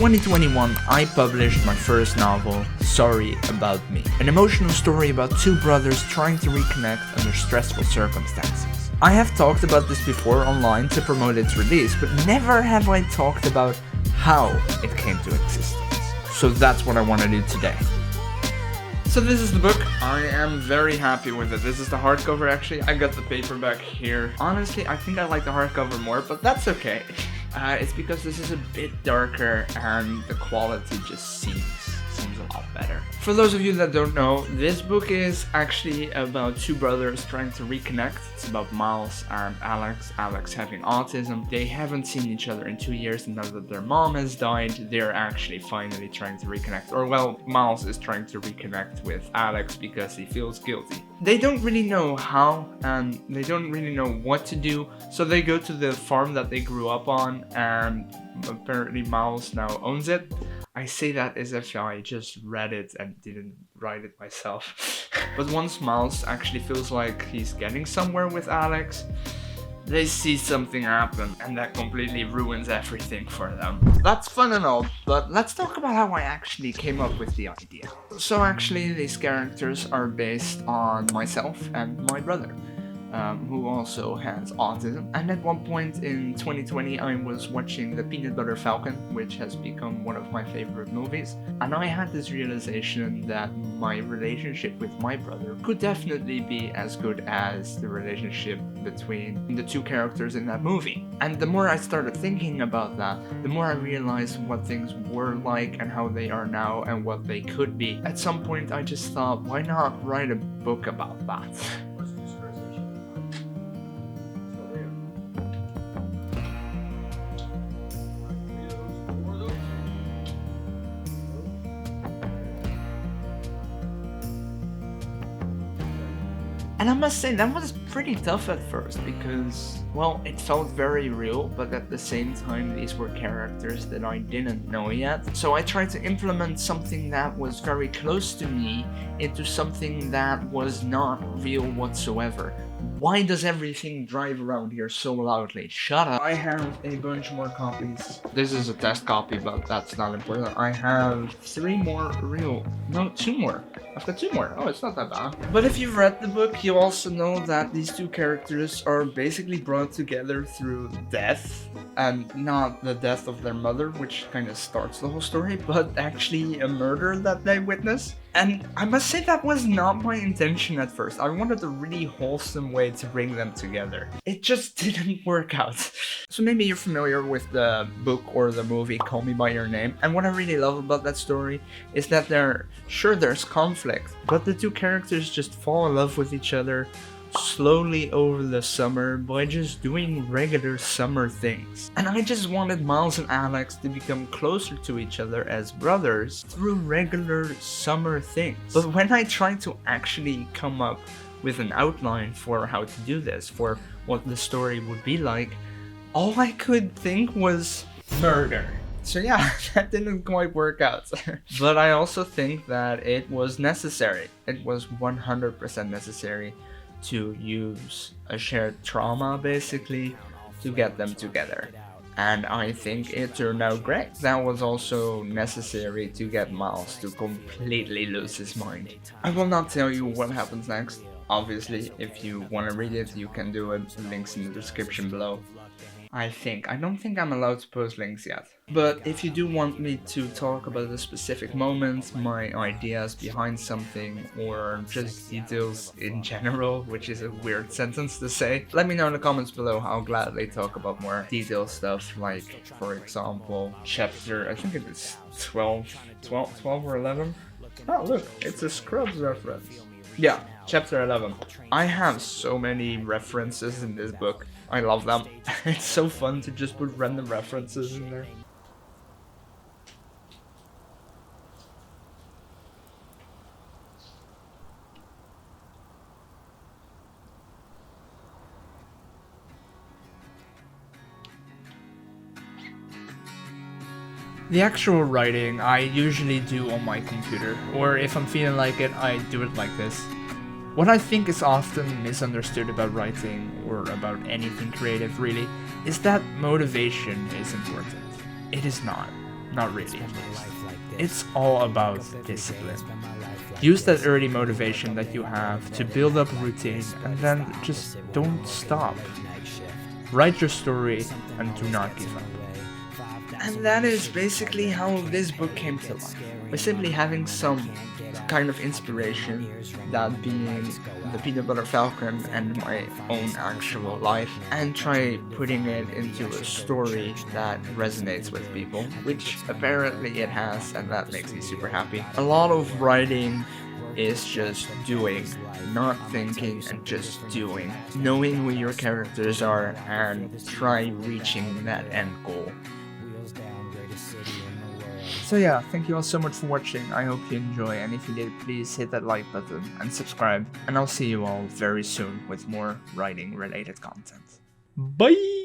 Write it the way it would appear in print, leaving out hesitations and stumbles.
2021, I published my first novel, Sorry About Me, an emotional story about two brothers trying to reconnect under stressful circumstances. I have talked about this before online to promote its release, but never have I talked about how it came to existence. So that's what I want to do today. So this is the book. I am very happy with it. This is the hardcover actually. I got the paperback here. Honestly, I think I like the hardcover more, but that's okay. It's because this is a bit darker and the quality just seems a lot better. For those of you that don't know, this book is actually about two brothers trying to reconnect. It's about Miles and Alex. Alex having autism. They haven't seen each other in 2 years, and now that their mom has died, they're actually finally trying to reconnect. Or well, Miles is trying to reconnect with Alex because he feels guilty. They don't really know how, and they don't really know what to do, so they go to the farm that they grew up on, and apparently Miles now owns it. I say that as if I just read it and didn't write it myself. But once Miles actually feels like he's getting somewhere with Alex, they see something happen and that completely ruins everything for them. That's fun and all, but let's talk about how I actually came up with the idea. So actually these characters are based on myself and my brother. Who also has autism. And at one point in 2020 I was watching The Peanut Butter Falcon, which has become one of my favorite movies, and I had this realization that my relationship with my brother could definitely be as good as the relationship between the two characters in that movie. And the more I started thinking about that, the more I realized what things were like and how they are now and what they could be. At some point I just thought, why not write a book about that? And I must say, that was pretty tough at first because, well, it felt very real, but at the same time, these were characters that I didn't know yet. So I tried to implement something that was very close to me into something that was not real whatsoever. Why does everything drive around here so loudly? Shut up. I have a bunch more copies. This is a test copy, but that's not important. I have 2 more. I've got 2 more. Oh, it's not that bad. But if you've read the book, you also know that these two characters are basically brought together through death. And not the death of their mother, which kind of starts the whole story, but actually a murder that they witness. And I must say that was not my intention at first. I wanted a really wholesome way to bring them together. It just didn't work out. So maybe you're familiar with the book or the movie Call Me By Your Name. And what I really love about that story is that there's conflict, but the two characters just fall in love with each other slowly over the summer by just doing regular summer things. And I just wanted Miles and Alex to become closer to each other as brothers through regular summer things. But when I tried to actually come up with an outline for how to do this, for what the story would be like, all I could think was murder. So yeah, that didn't quite work out. But I also think that it was necessary. It was 100% necessary to use a shared trauma basically to get them together. And I think it turned out great. That was also necessary to get Miles to completely lose his mind. I will not tell you what happens next. Obviously, if you want to read it, you can do it. Links in the description below. I don't think I'm allowed to post links yet. But if you do want me to talk about a specific moment, my ideas behind something, or just details in general, which is a weird sentence to say, let me know in the comments below. I'll gladly talk about more detailed stuff, like, for example, chapter, I think it is 12 or 11? Oh look, it's a Scrubs reference. Yeah, chapter 11. I have so many references in this book. I love them. It's so fun to just put random references in there. The actual writing I usually do on my computer, or if I'm feeling like it, I do it like this. What I think is often misunderstood about writing, or about anything creative really, is that motivation is important. It is not. Not really, at least. It's all about discipline. Use that early motivation that you have to build up a routine and then just don't stop. Write your story and do not give up. And that is basically how this book came to life. By simply having some kind of inspiration, that being the Peanut Butter Falcon and my own actual life, and try putting it into a story that resonates with people, which apparently it has, and that makes me super happy. A lot of writing is just doing, not thinking and just doing, knowing who your characters are and try reaching that end goal. So yeah, thank you all so much for watching. I hope you enjoy, and if you did, please hit that like button and subscribe, and I'll see you all very soon with more writing related content. Bye!